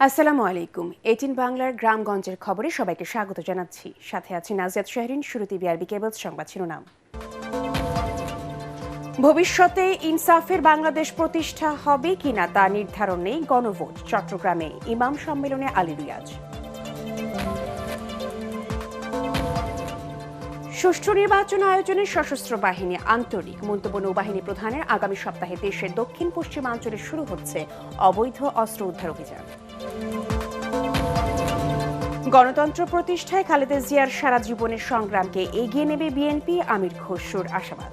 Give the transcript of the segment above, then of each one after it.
আসসালামু আলাইকুম। 18 বাংলার গ্রামগঞ্জের খবরে সবাইকে স্বাগত জানাচ্ছি। সাথে আছি নাজিয়াত শাহরিন। শুরুতে বিআরবি কেবলস সংবাদ শিরোনাম। ভবিষ্যতে ইনসাফের বাংলাদেশ প্রতিষ্ঠা হবে কিনা তা নির্ধারণ নেই, গণভোট। চট্টগ্রামে ইমাম সম্মেলনে আলী রিয়াজ। সুষ্ঠু নির্বাচন আয়োজনে সশস্ত্র বাহিনী আন্তরিক, মন্তব্য নৌবাহিনী প্রধানের। আগামী সপ্তাহে দেশের দক্ষিণ পশ্চিমাঞ্চলে শুরু হচ্ছে অবৈধ অস্ত্র উদ্ধার অভিযান। গণতন্ত্র প্রতিষ্ঠায় খালেদা জিয়ার সারা জীবনের সংগ্রামকে এগিয়ে নেবে বিএনপি, আমির খসরুর আশাবাদ।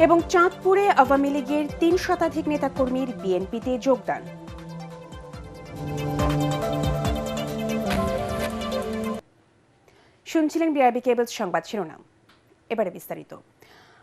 এবং চাঁদপুরে আওয়ামী লীগের 3 শতাধিক নেতাকর্মীর বিএনপিতে যোগদান। শুনছিলেন বিআরবি কেবলস সংবাদ শিরোনাম। এবারে বিস্তারিত।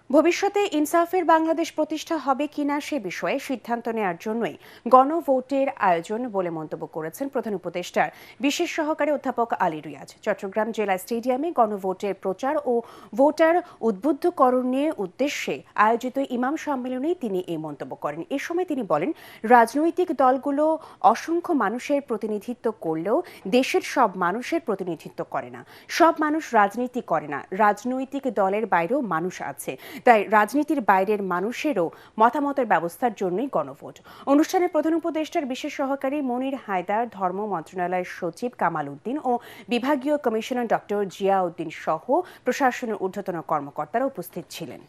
ভবিষ্যতে ইনসাফের বাংলাদেশ প্রতিষ্ঠা হবে কিনা সে বিষয়ে সিদ্ধান্ত নেওয়ার জন্যই গণভোটের আয়োজন বলে মন্তব্য করেছেন প্রধান উপদেষ্টার বিশেষ সহকারী অধ্যাপক আলী রিয়াজ। চট্টগ্রাম জেলা স্টেডিয়ামে গণভোটের প্রচার ও ভোটার উদ্বুদ্ধকরণের উদ্দেশ্যে আয়োজিত ইমাম সম্মেলনে তিনি এই মন্তব্য করেন। এ সময় তিনি বলেন, রাজনৈতিক দলগুলো অসংখ্য মানুষের প্রতিনিধিত্ব করলেও দেশের সব মানুষের প্রতিনিধিত্ব করে না। সব মানুষ রাজনীতি করে না। রাজনৈতিক দলের বাইরেও মানুষ আছে, তাই রাজনীতির বাইরের মানুষেরও মতামতের ব্যবস্থার জন্যই গণভোট। অনুষ্ঠানে প্রধান উপদেষ্টার বিশেষ সহকারী মনির হায়দার, ধর্ম মন্ত্রণালয়ের সচিব কামাল উদ্দিন ও বিভাগীয় কমিশনার ডক্টর জিয়া উদ্দিন সহ প্রশাসনের ঊর্ধ্বতন কর্মকর্তারা উপস্থিত ছিলেন।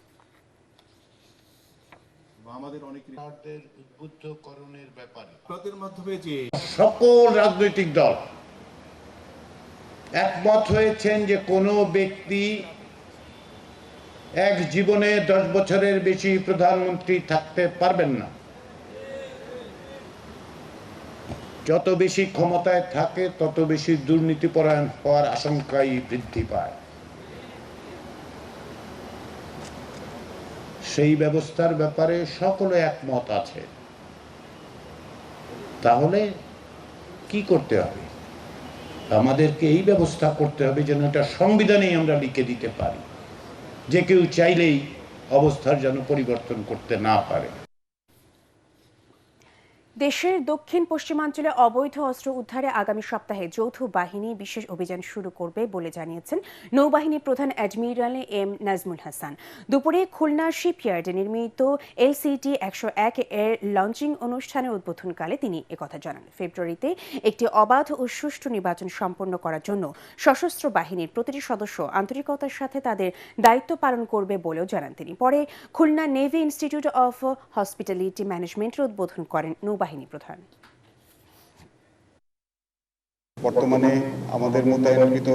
সকল রাজনৈতিক দল একমত হয়েছেন যে কোনো ব্যক্তি এক জীবনে 10 বছরের বেশি প্রধানমন্ত্রী থাকতে পারবেন না। যত বেশি ক্ষমতায় থাকে তত বেশি দুর্নীতিপরায়ণ হওয়ার আশঙ্কাই বৃদ্ধি পায়। সেই ব্যবস্থার ব্যাপারে সকলে একমত আছে। তাহলে কি করতে হবে? আমাদেরকে এই ব্যবস্থা করতে হবে যেন এটা সংবিধানেই আমরা লিখে দিতে পারি, যে কেউ চাইলেই অবস্থার যেন পরিবর্তন করতে না পারে। দেশের দক্ষিণ পশ্চিমাঞ্চলে অবৈধ অস্ত্র উদ্ধারে আগামী সপ্তাহে যৌথ বাহিনী বিশেষ অভিযান শুরু করবে বলে জানিয়েছেন নৌবাহিনী প্রধান অ্যাডমিরাল এম নাজমুল হাসান। দুপুরে খুলনা শিপইয়ার্ডে নির্মিত LCT 101 এর লঞ্চিং অনুষ্ঠানের উদ্বোধনকালে তিনি একথা জানান। ফেব্রুয়ারিতে একটি অবাধ ও সুষ্ঠু নির্বাচন সম্পন্ন করার জন্য সশস্ত্র বাহিনীর প্রতিটি সদস্য আন্তরিকতার সাথে তাদের দায়িত্ব পালন করবে বলেও জানান তিনি। পরে Khulna navy institute of hospitality ম্যানেজমেন্টের উদ্বোধন করেন নৌবাহিনী প্রধান। বর্তমানে আমাদের মোতায়েনকৃত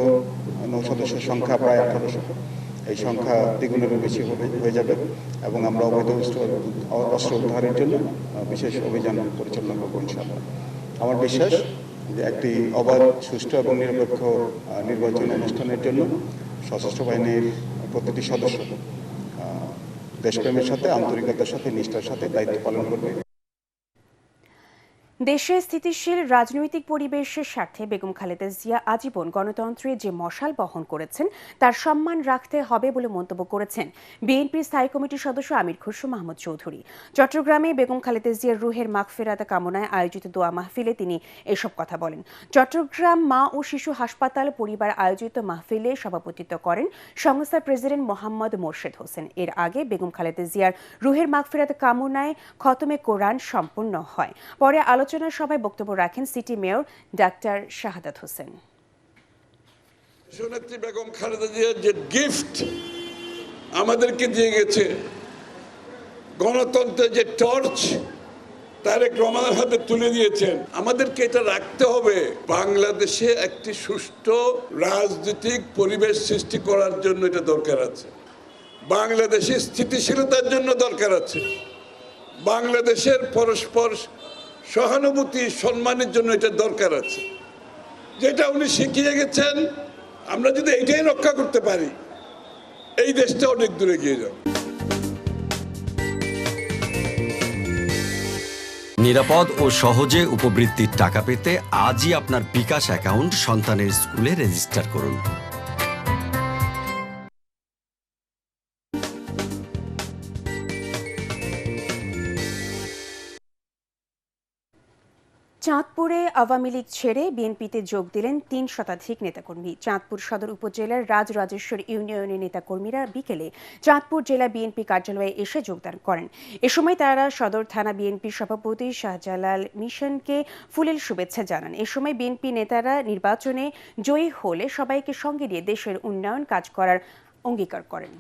নৌ সদস্যের সংখ্যা প্রায় 1800। এই সংখ্যা দ্বিগুণেরও বেশি হয়ে যাবে এবং আমরা অবৈধ অস্ত্র উদ্ধারের জন্য বিশেষ অভিযান পরিচালনা করব ইনশাআল্লাহ। আমার বিশ্বাস যে একটি অবাধ, সুষ্ঠু এবং নিরপেক্ষ নির্বাচন অনুষ্ঠানের জন্য সশস্ত্র বাহিনীর প্রতিটি সদস্য দেশপ্রেমের সাথে, আন্তরিকতার সাথে, নিষ্ঠার সাথে দায়িত্ব পালন করবে। দেশে স্থিতিশীল রাজনৈতিক পরিবেশের স্বার্থে বেগম খালেদা জিয়া আজীবন গণতন্ত্রের যে মশাল বহন করেছেন তার সম্মান রাখতে হবে বলে মন্তব্য করেছেন বিএনপির স্থায়ী কমিটির সদস্য আমির খসরু মাহমুদ চৌধুরী। চট্টগ্রামে বেগম খালেদা জিয়ার রুহের মাগফিরাত কামনায় আয়োজিত দোয়া মাহফিলে তিনি এসব কথা বলেন। চট্টগ্রাম মা ও শিশু হাসপাতাল পরিবার আয়োজিত মাহফিলে সভাপতিত্ব করেন সংস্থার প্রেসিডেন্ট মোহাম্মদ মোর্শেদ হোসেন। এর আগে বেগম খালেদা জিয়ার রুহের মাগফিরাত কামনায় খতমে কোরআন সম্পন্ন হয়। পরে আলোচনা সভায় বক্তব্য রাখেন city mayor doctor Shahadat Hossain. নেত্রী বেগম খালেদা জিয়ার যে গিফট আমাদেরকে দিয়ে গেছে, গণতন্ত্রের যে টর্চ তারেক রহমানের হাতে তুলে দিয়েছেন, আমাদেরকে এটা রাখতে হবে। বাংলাদেশে একটি সুষ্ঠু রাজনৈতিক পরিবেশ সৃষ্টি করার জন্য এটা দরকার আছে। বাংলাদেশের স্থিতিশীলতার জন্য দরকার আছে। বাংলাদেশের পরস্পর সহানুভূতি, সম্মানের জন্য এটা দরকার আছে। যেটা উনি শিখিয়ে গেছেন, আমরা যদি এটাই রক্ষা করতে পারি, এই দেশটা অনেক দূরে গিয়ে যাবে। নিরাপদ ও সহজে উপবৃত্তির টাকা পেতে আজই আপনার বিকাশ অ্যাকাউন্ট সন্তানের স্কুলে রেজিস্টার করুন। চাঁদপুরে আওয়ামী লীগ ছেড়ে বিএনপিতে যোগ দিলেন ৩ শতাধিক নেতাকর্মী। চাঁদপুর সদর উপজেলার রাজরাজেশ্বর ইউনিয়নের নেতাকর্মীরা বিকেলে চাঁদপুর জেলা বিএনপি কার্যালয়ে এসে যোগদান করেন। এ সময় তারা সদর থানা বিএনপির সভাপতি শাহজালাল মিশনকে ফুলেল শুভেচ্ছা জানান। এ সময় বিএনপি নেতারা নির্বাচনে জয়ী হলে সবাইকে সঙ্গে নিয়ে দেশের উন্নয়ন কাজ করার অঙ্গীকার করেন।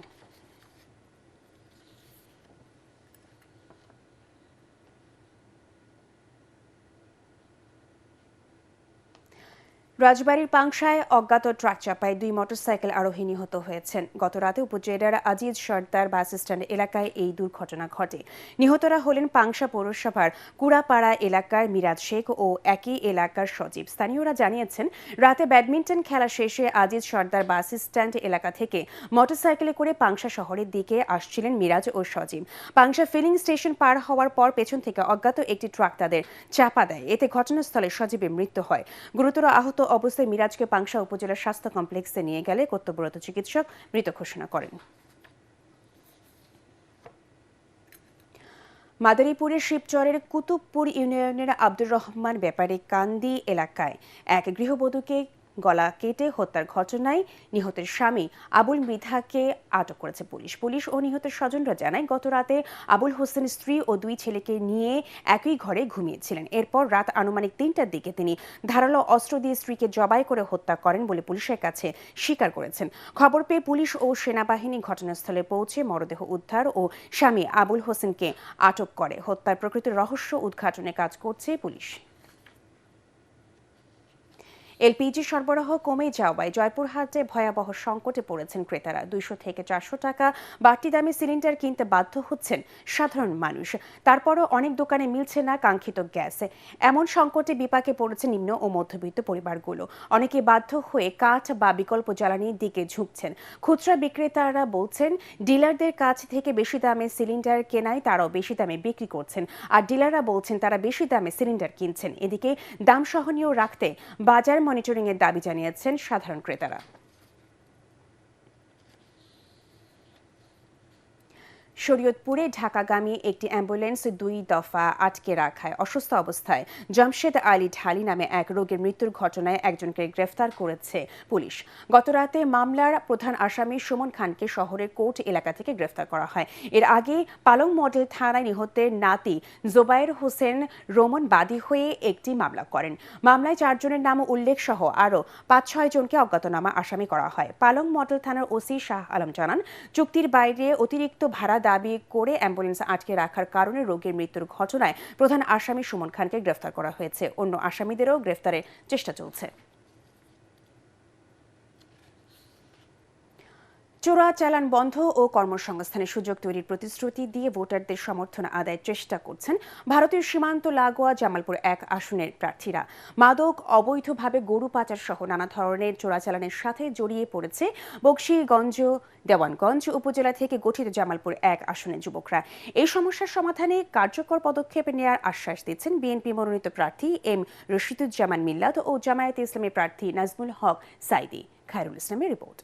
রাজবাড়ীর পাংশায় অজ্ঞাত ট্রাক চাপায় 2 মোটরসাইকেল আরোহী নিহত হয়েছেন। গতরাতে উপজেলার আজিজ সর্দার বাস স্ট্যান্ড এলাকায় এই দুর্ঘটনা ঘটে। নিহতরা হলেন পাংশা পৌরসভার কুড়াপাড়া এলাকার মিরাজ শেখ ও একই এলাকার সজীব। স্থানীয়রা জানিয়েছেন, রাতে ব্যাডমিন্টন খেলা শেষে আজিজ সর্দার বাস স্ট্যান্ড এলাকা থেকে মোটরসাইকেলে করে পাংশা শহরের দিকে আসছিলেন মিরাজ ও সজীব। পাংশা ফিলিং স্টেশন পার হওয়ার পর পেছন থেকে অজ্ঞাত একটি ট্রাক তাদের চাপা দেয়। এতে ঘটনাস্থলে সজীবের মৃত্যু হয়। গুরুতর আহত অবস্থায় মিরাজকে পাংশা উপজেলা স্বাস্থ্য কমপ্লেক্সে নিয়ে গেলে কর্তব্যরত চিকিৎসক মৃত ঘোষণা করেন। মাদারীপুরের শিবচরের কুতুবপুর ইউনিয়নের আব্দুর রহমান ব্যাপারী কান্দি এলাকায় এক গৃহবধূকে গলা কেটে হত্যার ঘটনায় নিহতের স্বামী আবুল মৃধাকে আটক করেছে পুলিশ ও নিহতের স্বজনরা জানায়, গত রাতে আবুল হোসেন স্ত্রী ও 2 ছেলেকে নিয়ে একই ঘরে ঘুমিয়েছিলেন। এরপর রাত আনুমানিক 3টার দিকে তিনি ধারালো অস্ত্র দিয়ে স্ত্রীকে জবাই করে হত্যা করেন বলে পুলিশের কাছে স্বীকার করেছেন। খবর পেয়ে পুলিশ ও সেনাবাহিনী ঘটনাস্থলে পৌঁছে মরদেহ উদ্ধার ও স্বামী আবুল হোসেনকে আটক করে। হত্যার প্রকৃত রহস্য উদ্ঘাটনে কাজ করছে পুলিশ। এলপিজি সরবরাহ কমে যাওয়ায় জয়পুরহাটে ভয়াবহ সংকটে পড়েছেন ক্রেতারা। 200 থেকে 400 টাকা বাড়তি দামে সিলিন্ডার কিনতে বাধ্য হচ্ছেন সাধারণ মানুষ। তারপরও অনেক দোকানে মিলছে না কাঙ্ক্ষিত গ্যাস। এমন সংকটে বিপাকে পড়েছে নিম্ন ও মধ্যবিত্ত পরিবারগুলো। অনেকে বাধ্য হয়ে কাঠ বা বিকল্প জ্বালানির দিকে ঝুঁকছেন। খুচরা বিক্রেতারা বলছেন, ডিলারদের কাছ থেকে বেশি দামে সিলিন্ডার কেনায় তারাও বেশি দামে বিক্রি করছেন, আর ডিলাররা বলছেন তারা বেশি দামে সিলিন্ডার কিনছেন। এদিকে দাম সহনীয় রাখতে বাজার মনিটরিং এর দাবি জানিয়েছেন সাধারণ ক্রেতারা। শরীয়তপুরে ঢাকাগামী একটি অ্যাম্বুলেন্স 2 দফা আটকে রাখায় অসুস্থ অবস্থায় জামশেদ আলী ঢালি নামে এক রোগীর মৃত্যুর ঘটনায় একজনকে গ্রেফতার করেছে পুলিশ। গতরাতে মামলার প্রধান আসামি সুমন খানকে শহরের কোর্ট এলাকা থেকে গ্রেফতার করা হয়। এর আগে পালং মডেল থানায় নিহতের নাতি জোবায়ের হোসেন রোমন বাদী হয়ে একটি মামলা করেন। মামলায় 4 জনের নাম উল্লেখ সহ আরও 5-6 জনকে অজ্ঞাতনামা আসামি করা হয়। পালং মডেল থানার ওসি শাহ আলম জানান, চুক্তির বাইরে অতিরিক্ত ভাড়া দাবি করে অ্যাম্বুলেন্স আটকে রাখার কারণে রোগীর মৃত্যুর ঘটনায় প্রধান আসামি সুমন খানকে গ্রেফতার করা হয়েছে। অন্য আসামিদেরও গ্রেফতারের চেষ্টা চলছে। চোরাচালান বন্ধ ও কর্মসংস্থানের সুযোগ তৈরির প্রতিশ্রুতি দিয়ে ভোটারদের সমর্থন আদায়ের চেষ্টা করছেন ভারতীয় সীমান্ত লাগোয়া জামালপুর 1 আসনের প্রার্থীরা। মাদক, অবৈধভাবে গরু পাচার সহ নানা ধরনের চোরাচালানের সাথে জড়িয়ে পড়েছে বকশীগঞ্জ, দেওয়ানগঞ্জ উপজেলা থেকে গঠিত জামালপুর 1 আসনের যুবকরা। এই সমস্যার সমাধানে কার্যকর পদক্ষেপ নেওয়ার আশ্বাস দিচ্ছেন বিএনপি মনোনীত প্রার্থী এম রশিদুজ্জামান মিল্লাত ও জামায়াতে ইসলামী প্রার্থী নাজমুল হক সাইদি। খায়রুল ইসলামের রিপোর্ট।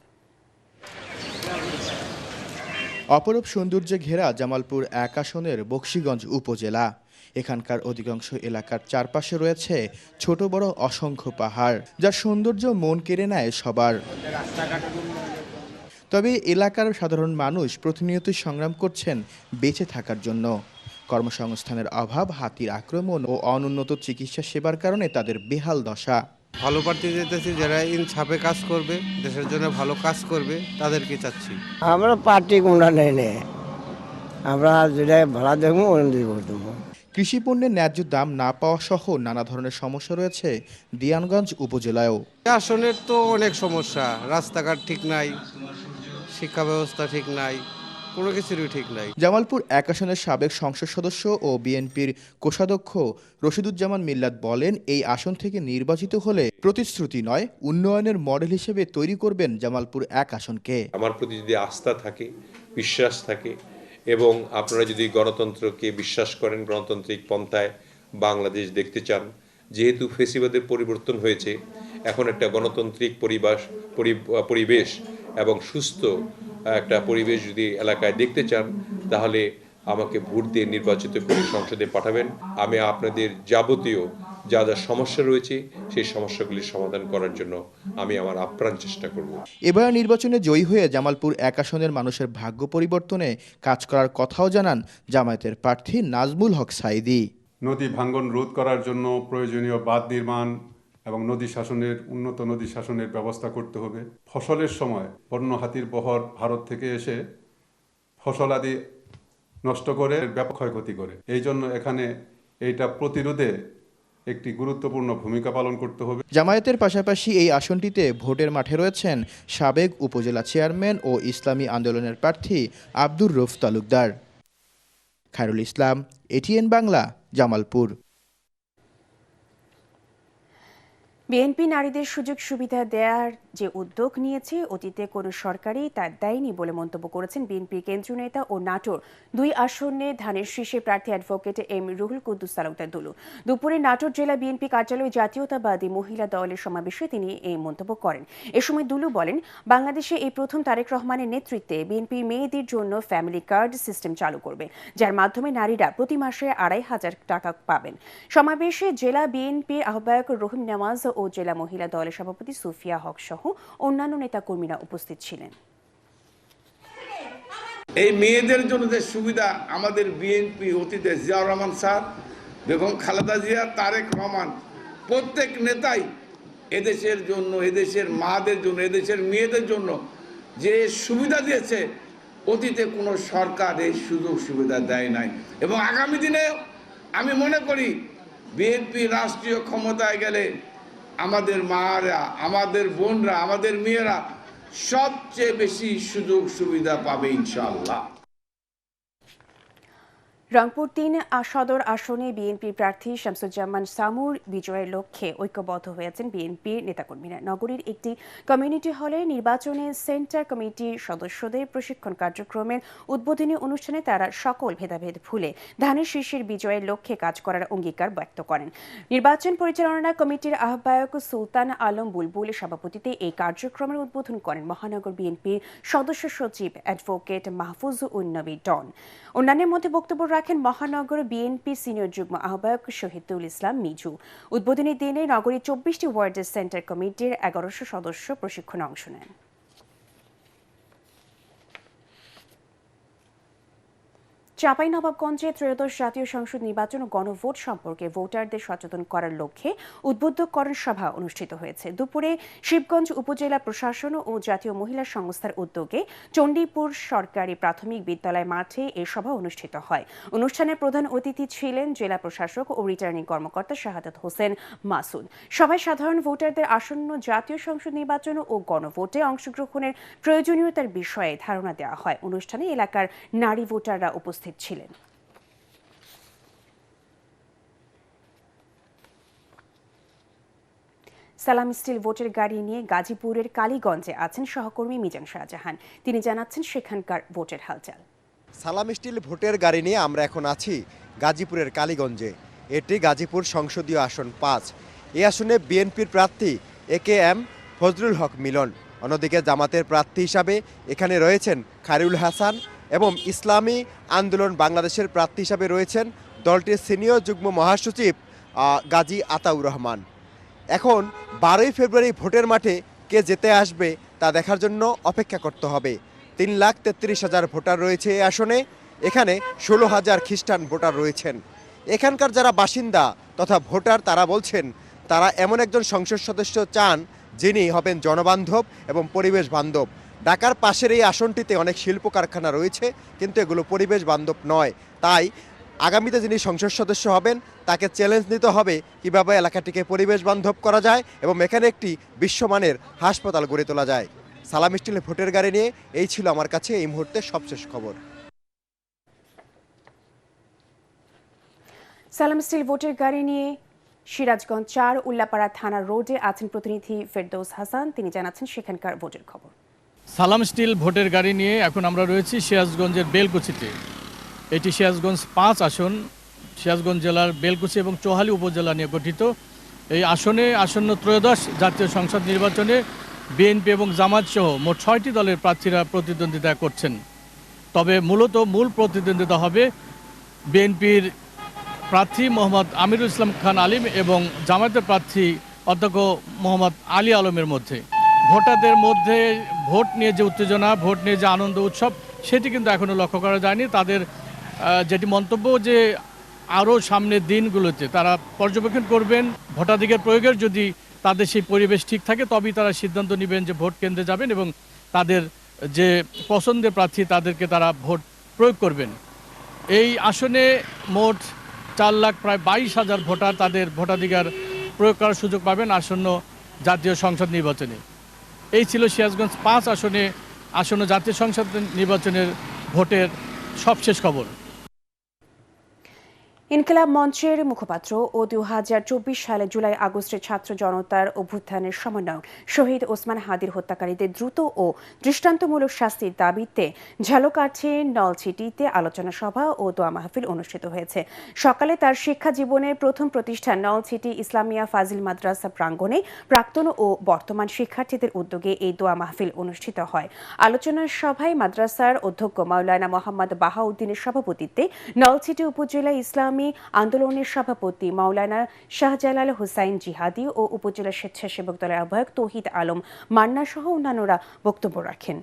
অপরূপ সৌন্দর্যে ঘেরা জামালপুর 1 আসনের বকশীগঞ্জ উপজেলা। এখানকার অধিকাংশ এলাকার চারপাশে রয়েছে ছোট বড় অসংখ্য পাহাড়, যার সৌন্দর্য মন কেড়ে নেয় সবার। তবে এলাকার সাধারণ মানুষ প্রতিনিয়তই সংগ্রাম করছেন বেঁচে থাকার জন্য। কর্মসংস্থানের অভাব, হাতির আক্রমণ ও অনুন্নত চিকিৎসা সেবার কারণে তাদের বেহাল দশা। ভালো প্রার্থী যেতেছি, যারা ইনসাফে কাজ করবে, দেশের জন্য ভালো কাজ করবে, তাদেরকে চাচ্ছি। আমরা পার্টি কোনটা নেই, আমরা যেটা ভাড়া দেবো দেবো। কৃষি পণ্যের ন্যায্য দাম না পাওয়া সহ নানা ধরনের সমস্যা রয়েছে দিয়ানগঞ্জ উপজেলায়ও। আসনের তো অনেক সমস্যা, রাস্তাঘাট ঠিক নাই, শিক্ষা ব্যবস্থা ঠিক নাই, কোনো কিছুরই ঠিক নাই। জামালপুর 1 আসনের সাবেক সংসদ সদস্য ও বিএনপির কোষাধ্যক্ষ রশিদুজ্জামান মিল্লাত বলেন, এই আসন থেকে নির্বাচিত হলে প্রতিশ্রুতি নয়, উন্নয়নের মডেল হিসেবে তৈরি করবেন জামালপুর 1 আসনকে। আমার প্রতি যদি আস্থা থাকে, বিশ্বাস থাকে এবং আপনারা যদি গণতন্ত্রকে বিশ্বাস করেন, গণতান্ত্রিক পন্থায় বাংলাদেশ দেখতে চান, যেহেতু ফেসিবাদের পরিবর্তন হয়েছে, এখন একটা গণতান্ত্রিক পরিবেশ এবং সুস্থ একটা পরিবেশ যদি এলাকায় দেখতে চান, তাহলে আমাকে ভোট দিয়ে নির্বাচিত করে সংসদে পাঠাবেন। আমি আপনাদের যাবতীয় যা যা সমস্যা রয়েছে সেই সমস্যাগুলির সমাধান করার জন্য আমি আমার আপ্রাণ চেষ্টা করব। এবার নির্বাচনে জয়ী হয়ে জামালপুর 1 আসনের মানুষের ভাগ্য পরিবর্তনে কাজ করার কথাও জানান জামায়াতের প্রার্থী নাজমুল হক সাঈদী। নদী ভাঙ্গন রোধ করার জন্য প্রয়োজনীয় বাঁধ নির্মাণ এবং উন্নত নদী শাসনের ব্যবস্থা করতে হবে। ফসলের সময় বন্য হাতির বহর ভারত থেকে এসে ফসলাদি নষ্ট করে ব্যাপক ক্ষয়ক্ষতি করে। এই জন্য এখানে এইটা প্রতিরোধে একটি গুরুত্বপূর্ণ ভূমিকা পালন করতে হবে। জামায়াতের পাশাপাশি এই আসনটিতে ভোটের মাঠে রয়েছেন সাবেক উপজেলা চেয়ারম্যান ও ইসলামী আন্দোলনের প্রার্থী আব্দুর রউফ তালুকদার। খায়রুল ইসলাম, এটিএন বাংলা, জামালপুর। বিএনপি নারীদের সুযোগ সুবিধা দেওয়ার যে উদ্যোগ নিয়েছে অতীতে কোনো সরকারই তা দেয়নি বলে মন্তব্য করেছেন বিএনপির কেন্দ্রীয় নেতা ও নাটোর 2 আসনে ধানের শীর্ষে প্রার্থী অ্যাডভোকেট এম রুহুল কুদ্দুস তালুকদার দুলু। দুপুরে নাটোর জেলা বিএনপি কার্যালয়ে জাতীয়তাবাদী মহিলা দলের সমাবেশে তিনি এই মন্তব্য করেন। এ সময় দুলু বলেন, বাংলাদেশে এই প্রথম তারেক রহমানের নেতৃত্বে বিএনপি মেয়েদের জন্য ফ্যামিলি কার্ড সিস্টেম চালু করবে, যার মাধ্যমে নারীরা প্রতি মাসে 2,500 টাকা পাবেন। সমাবেশে জেলা বিএনপির আহ্বায়ক রহিম নেওয়াজ ও জেলা মহিলা দলের সভাপতি সুফিয়া হক সহ অন্যান্য নেতাকর্মীরা উপস্থিত ছিলেন। এই মেয়েদের জন্য যে সুবিধা আমাদের বিএনপি অতীতে জিয়াউর রহমান স্যার, বেগম খালেদা জিয়া, তারেক রহমান প্রত্যেক নেতাই এদেশের জন্য, এদেশের মাদের জন্য, এদেশের মেয়েদের জন্য যে সুবিধা দিয়েছে, অতীতে কোনো সরকার এই সুযোগ সুবিধা দেয় নাই। এবং আগামী দিনে আমি মনে করি বিএনপি রাষ্ট্রীয় ক্ষমতায় গেলে আমাদের মারা, আমাদের বোনরা, আমাদের মেয়েরা সবচেয়ে বেশি সুযোগ সুবিধা পাবে ইনশাআল্লাহ। রংপুর 3 সদর আসনে বিএনপি প্রার্থী শামসুজ্জামান সামুর বিজয়ের লক্ষ্যে ঐক্যবদ্ধ হয়েছেন বিএনপির নেতাকর্মীরা। নগরীর একটি কমিউনিটি হলে নির্বাচনে সেন্টার কমিটির সদস্যদের প্রশিক্ষণ কার্যক্রমের উদ্বোধনী অনুষ্ঠানে তারা সকল ভেদাভেদ ভুলে ধানের শীর্ষের বিজয়ের লক্ষ্যে কাজ করার অঙ্গীকার ব্যক্ত করেন। নির্বাচন পরিচালনা কমিটির আহ্বায়ক সুলতান আলম বুলবুলের সভাপতিত্বে এই কার্যক্রমের উদ্বোধন করেন মহানগর বিএনপির সদস্য সচিব অ্যাডভোকেট মাহফুজ উন নবী ডন। অন্যান্যের মধ্যে বক্তব্য রাখেন মহানগর বিএনপি সিনিয়র যুগ্ম আহ্বায়ক শহীদুল ইসলাম মিজু। উদ্বোধনী দিনে নগরীর 24টি ওয়ার্ডের সেন্টার কমিটির 1100 সদস্য প্রশিক্ষণে অংশ নেন। চাঁপাইনবাবগঞ্জে ত্রয়োদশ জাতীয় সংসদ নির্বাচন ও গণভোট সম্পর্কে ভোটারদের সচেতন করার লক্ষ্যে উদ্বুদ্ধকরণ সভা অনুষ্ঠিত হয়েছে। দুপুরে শিবগঞ্জ উপজেলা প্রশাসন ও জাতীয় মহিলা সংস্থার উদ্যোগে চণ্ডীপুর সরকারি প্রাথমিক বিদ্যালয় মাঠে এই সভা অনুষ্ঠিত হয়। অনুষ্ঠানে প্রধান অতিথি ছিলেন জেলা প্রশাসক ও রিটার্নিং কর্মকর্তা শাহাদাত হোসেন মাসুদ। সভায় সাধারণ ভোটারদের আসন্ন জাতীয় সংসদ নির্বাচন ও গণভোটে অংশগ্রহণের প্রয়োজনীয়তার বিষয়ে ধারণা দেওয়া হয়। অনুষ্ঠানে এলাকার নারী ভোটাররা উপস্থিত ছিলেন। সালাম স্টিল ভোটের গাড়ি নিয়ে গাজীপুরের কালীগঞ্জে আছেন সহকর্মী মিজান শাহজাহান। তিনি জানাচ্ছেন সেখানকার ভোটের হালচাল। সালাম স্টিল ভোটের গাড়ি নিয়ে আমরা এখন আছি গাজীপুরের কালীগঞ্জে। এটি গাজীপুর সংসদীয় আসন 5। এই আসনে বিএনপির প্রার্থী AKM ফজলুল হক মিলন। অন্যদিকে জামাতের প্রার্থী হিসাবে এখানে রয়েছেন খায়রুল হাসান এবং ইসলামী আন্দোলন বাংলাদেশের প্রার্থী হিসাবে রয়েছেন দলটির সিনিয়র যুগ্ম মহাসচিব গাজী আতাউর রহমান। এখন 12ই ফেব্রুয়ারি ভোটের মাঠে কে যেতে আসবে তা দেখার জন্য অপেক্ষা করতে হবে। 3,33,000 ভোটার রয়েছে এই আসনে। এখানে 16,000 খ্রিস্টান ভোটার রয়েছেন। এখানকার যারা বাসিন্দা তথা ভোটার তারা বলছেন তারা এমন একজন সংসদ সদস্য চান যিনি হবেন জনবান্ধব এবং পরিবেশ বান্ধব। ঢাকার পাশের এই আসনটিতে অনেক শিল্প কারখানা রয়েছে, কিন্তু এগুলো পরিবেশ বান্ধব নয়। তাই আগামীতে যিনি সংসদ সদস্য হবেন তাকে চ্যালেঞ্জ নিতে হবে কিভাবে এলাকাটিকে পরিবেশ বান্ধব করা যায় এবং এখানে একটি বিশ্বমানের হাসপাতাল গড়ে তোলা যায়। সালাম স্টিল ভোটের গাড়ি নিয়ে এই ছিল আমার কাছে এই মুহূর্তে সবশেষ খবর। সালাম স্টিল ভোটের গাড়ি নিয়ে সিরাজগঞ্জ 4 উল্লাপাড়া থানা রোডে আছেন প্রতিনিধি ফেরদৌস হাসান। তিনি জানাচ্ছেন সেখানকার ভোটের খবর। সালাম স্টিল ভোটের গাড়ি নিয়ে এখন আমরা রয়েছি সিরাজগঞ্জের বেলকুচিতে। এটি সিরাজগঞ্জ 5 আসন, সিরাজগঞ্জ জেলার বেলকুচি এবং চৌহালি উপজেলা নিয়ে গঠিত। এই আসনে আসন্ন ত্রয়োদশ জাতীয় সংসদ নির্বাচনে বিএনপি এবং জামাত সহ মোট 6টি দলের প্রার্থীরা প্রতিদ্বন্দ্বিতা করছেন। তবে মূল প্রতিদ্বন্দ্বিতা হবে বিএনপির প্রার্থী মোহাম্মদ আমিরুল ইসলাম খান আলিম এবং জামায়াতের প্রার্থী অধ্যক্ষ মোহাম্মদ আলী আলমের মধ্যে। ভোটারদের মধ্যে ভোট নিয়ে যে উত্তেজনা, ভোট নিয়ে যে আনন্দ উৎসব, সেটি কিন্তু এখনও লক্ষ্য করা যায়নি। তাদের যেটি মন্তব্য যে আরও সামনের দিনগুলোতে তারা পর্যবেক্ষণ করবেন, ভোটাধিকার প্রয়োগের যদি তাদের সেই পরিবেশ ঠিক থাকে তবেই তারা সিদ্ধান্ত নেবেন যে ভোট কেন্দ্রে যাবেন এবং তাদের যে পছন্দের প্রার্থী তাদেরকে তারা ভোট প্রয়োগ করবেন। এই আসনে মোট 4 লাখ প্রায় 22,000 ভোটার তাদের ভোটাধিকার প্রয়োগ করার সুযোগ পাবেন আসন্ন জাতীয় সংসদ নির্বাচনে। এই ছিল সিরাজগঞ্জ 5 আসন্ন জাতীয় সংসদ নির্বাচনের ভোটের সবশেষ খবর। ইনকিলাব মঞ্চের মুখপাত্র ও 2024 সালে জুলাই আগস্টে ছাত্র জনতার অভ্যুত্থানের সমন্বয়ক শহীদ ওসমান হাদির হত্যাকারীদের দ্রুত ও দৃষ্টান্তমূলক শাস্তির দাবিতে ঝালকাঠি নলছিটিতে আলোচনা সভা ও দোয়া মাহফিল অনুষ্ঠিত হয়েছে। সকালে তার শিক্ষা জীবনের প্রথম প্রতিষ্ঠান নলছিটি ইসলামিয়া ফাজিল মাদ্রাসা প্রাঙ্গণে প্রাক্তন ও বর্তমান শিক্ষার্থীদের উদ্যোগে এই দোয়া মাহফিল অনুষ্ঠিত হয়। আলোচনা সভায় মাদ্রাসার অধ্যক্ষ মাওলানা মোহাম্মদ বাহাউদ্দিনের সভাপতিত্বে নলছিটি উপজেলা ইসলামী আন্দোলনের সভাপতি মাওলানা শাহজালাল হুসাইন জিহাদি ও উপজেলা স্বেচ্ছাসেবক দলের আহ্বায়ক তৌহিদ আলম মান্না সহ অন্যান্যরা বক্তব্য রাখেন।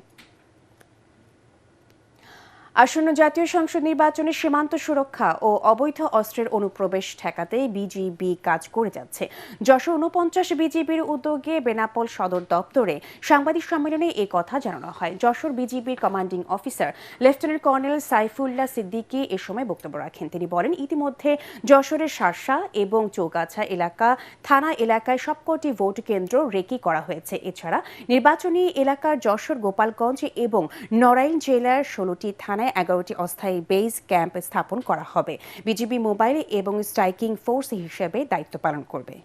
আসন্ন জাতীয় সংসদ নির্বাচনে সীমান্ত সুরক্ষা ও অবৈধ অস্ত্রের অনুপ্রবেশ ঠেকাতে বিজিবি কাজ করে যাচ্ছে। যশোর 49 বিজিবির উদ্যোগে বেনাপোল সদর দপ্তরে সাংবাদিক সম্মেলনে এই কথা জানানো হয়। যশোর বিজিবির commanding officer lieutenant colonel Saifullah Siddiqui এ সময় বক্তব্য রাখেন। তিনি বলেন, ইতিমধ্যে যশোরের শার্শা এবং চৌগাছা এলাকা থানা এলাকায় সবকটি ভোট কেন্দ্র রেকি করা হয়েছে। এছাড়া নির্বাচনী এলাকার যশোর, গোপালগঞ্জ এবং নড়াইল জেলার 16টি থানা 11টি অস্থায়ী বেস ক্যাম্প স্থাপন করা হবে। বিজিবি মোবাইল এবং স্ট্রাইকিং ফোর্স হিসেবে দায়িত্ব পালন করবে।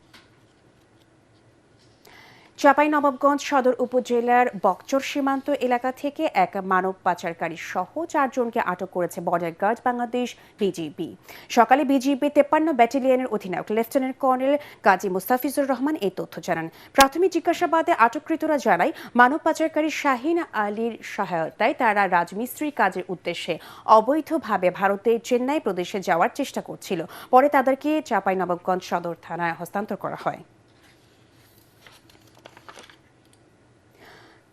চাঁপাইনবাবগঞ্জ সদর উপজেলার বকচর সীমান্ত এলাকা থেকে এক মানব পাচারকারী সহ 4 জনকে আটক করেছে বর্ডার গার্ড বাংলাদেশ বিজিবি। সকালে বিজিবি 53 ব্যাটালিয়নের অধিনায়ক লেফটেন্যান্ট কর্নেল কাজী মুস্তাফিজুর রহমান এই তথ্য জানান। প্রাথমিক জিজ্ঞাসাবাদে আটককৃতরা জানায়, মানব পাচারকারী শাহিন আলীর সহায়তায় তারা রাজমিস্ত্রির কাজের উদ্দেশ্যে অবৈধভাবে ভারতের চেন্নাই প্রদেশে যাওয়ার চেষ্টা করছিল। পরে তাদেরকে চাঁপাইনবাবগঞ্জ সদর থানায় হস্তান্তর করা হয়।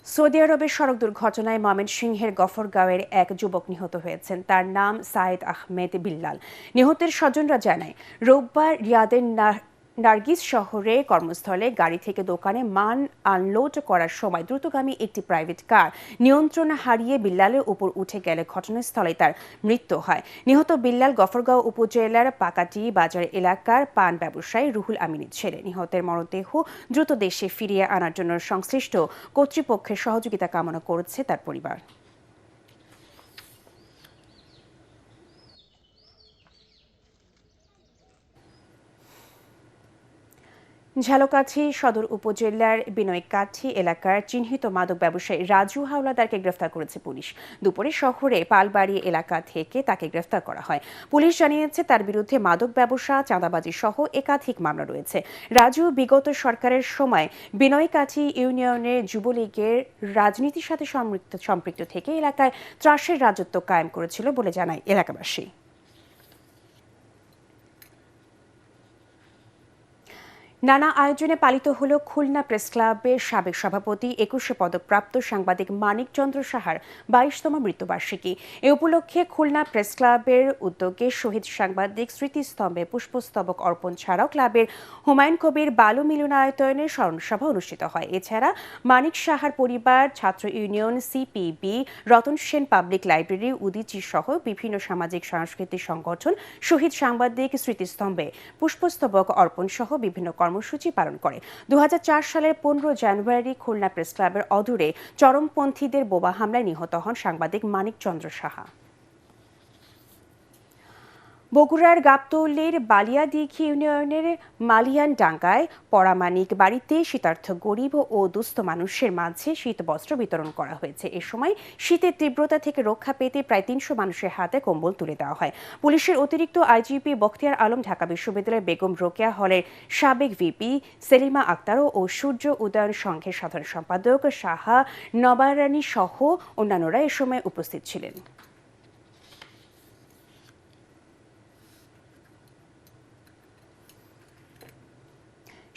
সৌদি আরবের সড়ক দুর্ঘটনায় ময়মনসিংহের গফরগাঁওয়ের এক যুবক নিহত হয়েছেন। তার নাম সাইদ আহমেদ বিল্লাল। নিহতের স্বজনরা জানায়, রোববার রিয়াদের নার্গিস শহরে কর্মস্থলে গাড়ি থেকে দোকানে মাল আনলোড করার সময় দ্রুতগামী একটি প্রাইভেট কার নিয়ন্ত্রণ হারিয়ে বিল্লালের উপর উঠে গেলে ঘটনাস্থলে তার মৃত্যু হয়। নিহত বিল্লাল গফরগাঁও উপজেলার পাকাটি বাজার এলাকার পান ব্যবসায়ী রুহুল আমিনের ছেলে। নিহতের মরদেহ দ্রুত দেশে ফিরিয়ে আনার জন্য সংশ্লিষ্ট কর্তৃপক্ষের সহযোগিতা কামনা করেছে তার পরিবার। ঝালকাঠি সদর উপজেলার বিনয়কাঠি এলাকার চিহ্নিত মাদক ব্যবসায়ী রাজু হাওলাদারকে গ্রেফতার করেছে পুলিশ। দুপুরে শহরে পালবাড়ি এলাকা থেকে তাকে গ্রেফতার করা হয়। পুলিশ জানিয়েছে, তার বিরুদ্ধে মাদক ব্যবসা, চাঁদাবাজি সহ একাধিক মামলা রয়েছে। রাজু বিগত সরকারের সময় বিনয়কাঠি ইউনিয়নের যুবলীগের রাজনীতির সাথে সম্পৃক্ত থেকে এলাকায় ত্রাসের রাজত্ব কায়েম করেছিল বলে জানায় এলাকাবাসী। নানা আয়োজনে পালিত হল খুলনা প্রেস ক্লাবের সাবেক সভাপতি 21শে পদকপ্রাপ্ত সাংবাদিক মানিক চন্দ্র সাহার 22তম মৃত্যুবার্ষিকী। এ উপলক্ষে খুলনা প্রেস ক্লাবের উদ্যোগে শহীদ সাংবাদিক স্মৃতিস্তম্ভে পুষ্পস্তবক অর্পণ ছাড়াও ক্লাবের হুমায়ুন কবির বালু মিলনায়তনের স্মরণসভা অনুষ্ঠিত হয়। এছাড়া মানিক সাহার পরিবার, ছাত্র union, CPB, Ratan Sen public library, Udichi সহ বিভিন্ন সামাজিক সাংস্কৃতিক সংগঠন শহীদ সাংবাদিক স্মৃতিস্তম্ভে পুষ্পস্তবক অর্পণ সহ বিভিন্ন কর্মসূচি পালন করে। 2004 সালের 15 জানুয়ারি খুলনা প্রেস ক্লাবের অদূরে চরমপন্থীদের বোমা হামলায় নিহত হন সাংবাদিক মানিক চন্দ্র সাহা। বগুড়ার গাবতলীর বালিয়াদিঘি ইউনিয়নের মালিয়ানডাঙ্গায় পরামানিক বাড়িতে শীতার্থ গরিব ও দুস্থ মানুষের মাঝে শীত বস্ত্র বিতরণ করা হয়েছে। এ সময় শীতের তীব্রতা থেকে রক্ষা পেতে প্রায় 300 মানুষের হাতে কম্বল তুলে দেওয়া হয়। পুলিশের অতিরিক্ত আইজিপি বখতিয়ার আলম, ঢাকা বিশ্ববিদ্যালয়ের বেগম রোকেয়া হলের সাবেক ভিপি সেলিমা আক্তার ও সূর্য উদয়ন সংঘের সাধারণ সম্পাদক সাহা নবারানী সহ অন্যান্যরা এ সময় উপস্থিত ছিলেন।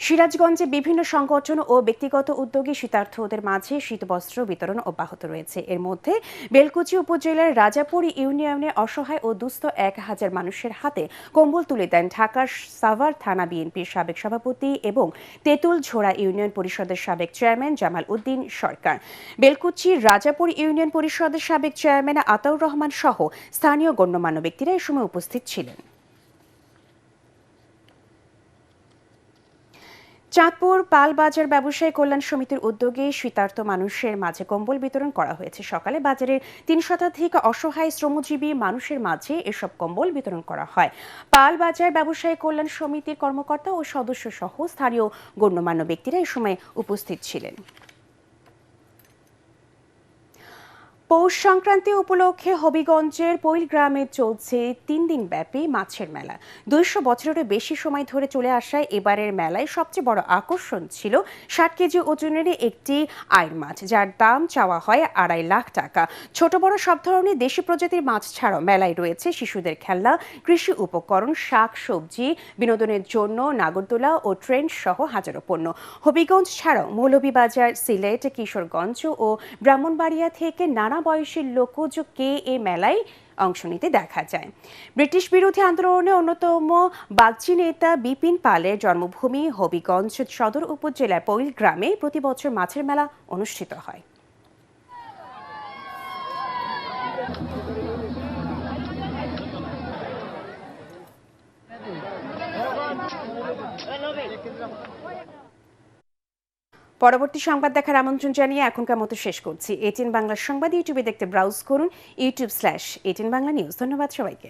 সিরাজগঞ্জে বিভিন্ন সংগঠন ও ব্যক্তিগত উদ্যোগে শীতার্থদের মাঝে শীতবস্ত্র বিতরণ অব্যাহত রয়েছে। এর মধ্যে বেলকুচি উপজেলার রাজাপুর ইউনিয়নে অসহায় ও দুস্থ 1000 মানুষের হাতে কম্বল তুলে দেন ঢাকার সাভার থানা বিএনপির সাবেক সভাপতি এবং তেঁতুলঝোড়া ইউনিয়ন পরিষদের সাবেক চেয়ারম্যান জামাল উদ্দিন সরকার। বেলকুচি রাজাপুর ইউনিয়ন পরিষদের সাবেক চেয়ারম্যান আতাউর রহমান সহ স্থানীয় গণ্যমান্য ব্যক্তিরা এ সময় উপস্থিত ছিলেন। চাঁদপুর পাল বাজার ব্যবসায়ী কল্যাণ সমিতির উদ্যোগে শীতার্ত মানুষের মাঝে কম্বল বিতরণ করা হয়েছে। সকালে বাজারের 3 শতাধিক অসহায় শ্রমজীবী মানুষের মাঝে এসব কম্বল বিতরণ করা হয়। পাল বাজার ব্যবসায়ী কল্যাণ সমিতির কর্মকর্তা ও সদস্য সহ স্থানীয় গণ্যমান্য ব্যক্তিরা এ সময় উপস্থিত ছিলেন। পৌষ সংক্রান্তি উপলক্ষে হবিগঞ্জের পৈল গ্রামে চলছে 3 দিন ব্যাপী মাছের মেলা। 200 বছরেরও বেশি সময় ধরে চলে আসায় এবারের মেলায় সবচেয়ে বড় আকর্ষণ ছিল 60 কেজি ওজনের একটি আইর মাছ, যার দাম চাওয়া হয় 2.5 লাখ টাকা। ছোট বড় সব ধরনের দেশি প্রজাতির মাছ ছাড়াও মেলায় রয়েছে শিশুদের খেলনা, কৃষি উপকরণ, শাক সবজি, বিনোদনের জন্য নাগরদোলা ও ট্রেন সহ হাজারো পণ্য। হবিগঞ্জ ছাড়াও মৌলভীবাজার, সিলেট, কিশোরগঞ্জ ও ব্রাহ্মণবাড়িয়া থেকে নানা বয়সের লোকজকে এই মেলায় অংশ নিতে দেখা যায়। ব্রিটিশ বিরোধী আন্দোলনে অন্যতম বাগচি নেতা বিপিন পালের জন্মভূমি হবিগঞ্জ সদর উপজেলার পৈল গ্রামে প্রতি বছর মাছের মেলা অনুষ্ঠিত হয়। পরবর্তী সংবাদ দেখার আমন্ত্রণ জানিয়ে এখনকার মতো শেষ করছি। 18 বাংলা সংবাদ ইউটিউবে দেখতে ব্রাউজ করুন youtube/18 বাংলা নিউজ। ধন্যবাদ সবাইকে।